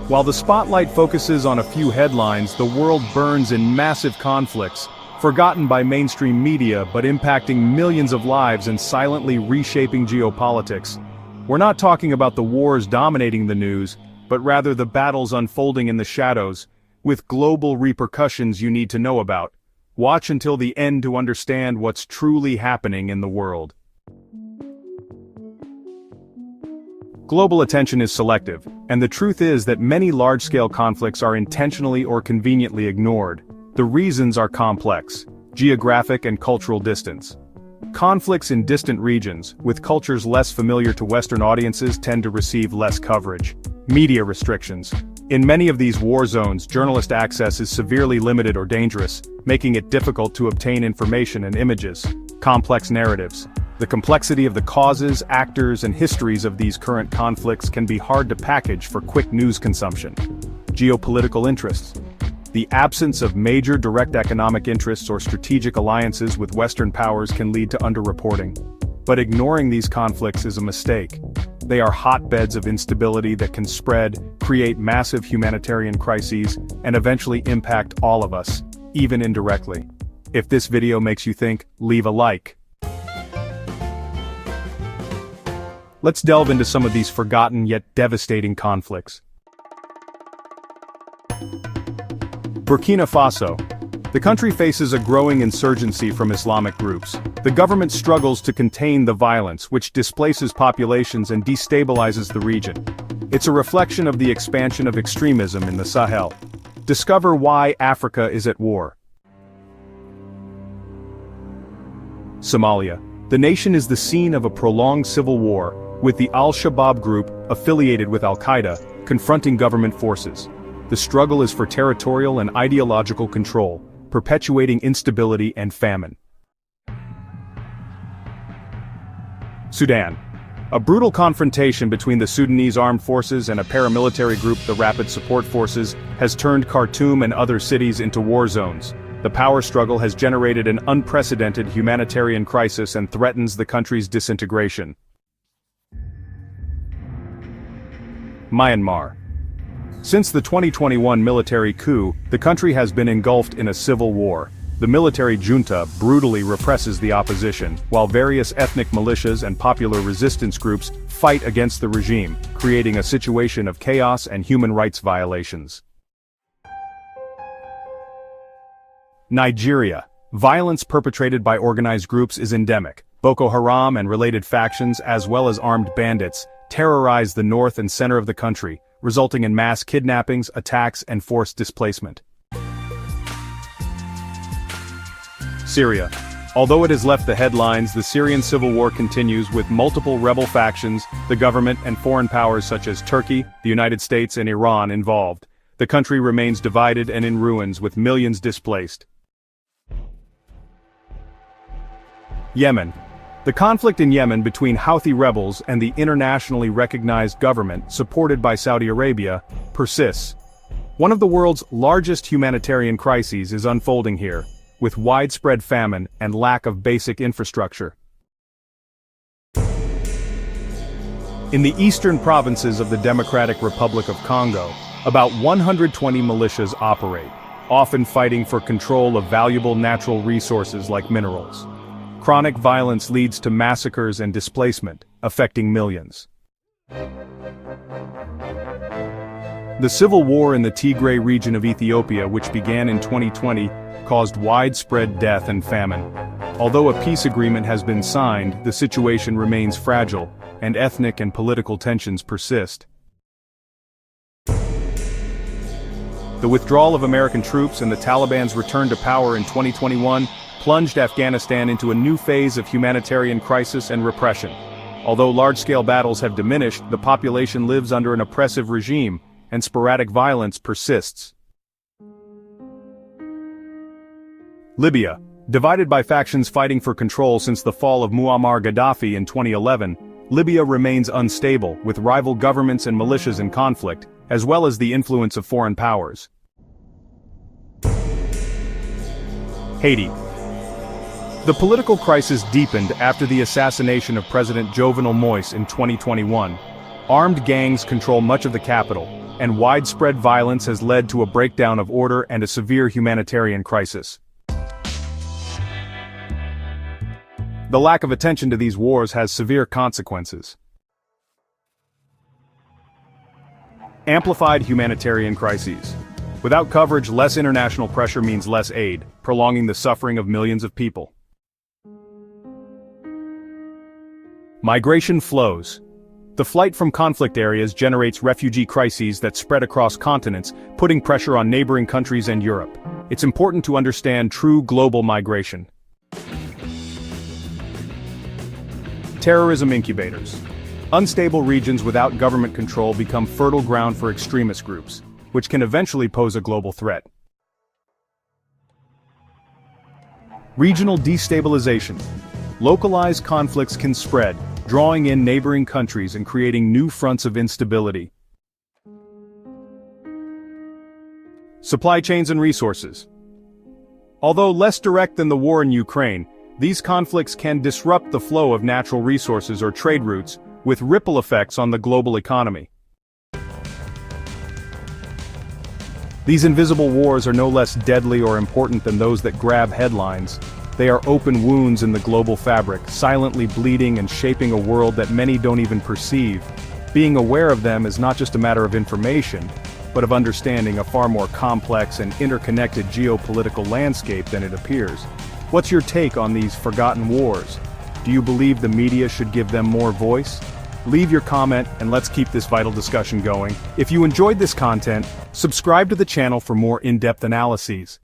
While the spotlight focuses on a few headlines, the world burns in massive conflicts, forgotten by mainstream media but impacting millions of lives and silently reshaping geopolitics. We're not talking about the wars dominating the news, but rather the battles unfolding in the shadows, with global repercussions you need to know about. Watch until the end to understand what's truly happening in the world. Global attention is selective, and the truth is that many large-scale conflicts are intentionally or conveniently ignored. The reasons are complex: geographic and cultural distance. Conflicts in distant regions, with cultures less familiar to Western audiences, tend to receive less coverage. Media restrictions. In many of these war zones, journalist access is severely limited or dangerous, making it difficult to obtain information and images. Complex narratives. The complexity of the causes, actors, and histories of these current conflicts can be hard to package for quick news consumption. Geopolitical interests. The absence of major direct economic interests or strategic alliances with Western powers can lead to underreporting. But ignoring these conflicts is a mistake. They are hotbeds of instability that can spread, create massive humanitarian crises, and eventually impact all of us, even indirectly. If this video makes you think, leave a like. Let's delve into some of these forgotten yet devastating conflicts. Burkina Faso. The country faces a growing insurgency from Islamic groups. The government struggles to contain the violence, which displaces populations and destabilizes the region. It's a reflection of the expansion of extremism in the Sahel. Discover why Africa is at war. Somalia. The nation is the scene of a prolonged civil war, with the Al-Shabaab group, affiliated with Al-Qaeda, confronting government forces. The struggle is for territorial and ideological control, perpetuating instability and famine. Sudan. A brutal confrontation between the Sudanese armed forces and a paramilitary group, the Rapid Support Forces, has turned Khartoum and other cities into war zones. The power struggle has generated an unprecedented humanitarian crisis and threatens the country's disintegration. Myanmar. Since the 2021 military coup, the country has been engulfed in a civil war. The military junta brutally represses the opposition, while various ethnic militias and popular resistance groups fight against the regime, creating a situation of chaos and human rights violations. Nigeria. Violence perpetrated by organized groups is endemic. Boko Haram and related factions, as well as armed bandits, terrorize the north and center of the country, resulting in mass kidnappings, attacks, and forced displacement. Syria. Although it has left the headlines, the Syrian civil war continues with multiple rebel factions, the government and foreign powers such as Turkey, the United States, and Iran involved. The country remains divided and in ruins, with millions displaced. Yemen. The conflict in Yemen between Houthi rebels and the internationally recognized government, supported by Saudi Arabia, persists. One of the world's largest humanitarian crises is unfolding here, with widespread famine and lack of basic infrastructure. In the eastern provinces of the Democratic Republic of Congo, about 120 militias operate, often fighting for control of valuable natural resources like minerals. Chronic violence leads to massacres and displacement, affecting millions. The civil war in the Tigray region of Ethiopia, which began in 2020, caused widespread death and famine. Although a peace agreement has been signed, the situation remains fragile, and ethnic and political tensions persist. The withdrawal of American troops and the Taliban's return to power in 2021 plunged Afghanistan into a new phase of humanitarian crisis and repression. Although large-scale battles have diminished, the population lives under an oppressive regime, and sporadic violence persists. Libya. Divided by factions fighting for control since the fall of Muammar Gaddafi in 2011, Libya remains unstable, with rival governments and militias in conflict, as well as the influence of foreign powers. Haiti. The political crisis deepened after the assassination of President Jovenel Moïse in 2021. Armed gangs control much of the capital, and widespread violence has led to a breakdown of order and a severe humanitarian crisis. The lack of attention to these wars has severe consequences. Amplified humanitarian crises. Without coverage, less international pressure means less aid, prolonging the suffering of millions of people. Migration flows. The flight from conflict areas generates refugee crises that spread across continents, putting pressure on neighboring countries and Europe. It's important to understand true global migration. Terrorism incubators. Unstable regions without government control become fertile ground for extremist groups, which can eventually pose a global threat. Regional destabilization. Localized conflicts can spread, drawing in neighboring countries and creating new fronts of instability. Supply chains and resources. Although less direct than the war in Ukraine, these conflicts can disrupt the flow of natural resources or trade routes, with ripple effects on the global economy. These invisible wars are no less deadly or important than those that grab headlines. They are open wounds in the global fabric, silently bleeding and shaping a world that many don't even perceive. Being aware of them is not just a matter of information, but of understanding a far more complex and interconnected geopolitical landscape than it appears. What's your take on these forgotten wars? Do you believe the media should give them more voice? Leave your comment and let's keep this vital discussion going. If you enjoyed this content, subscribe to the channel for more in-depth analyses.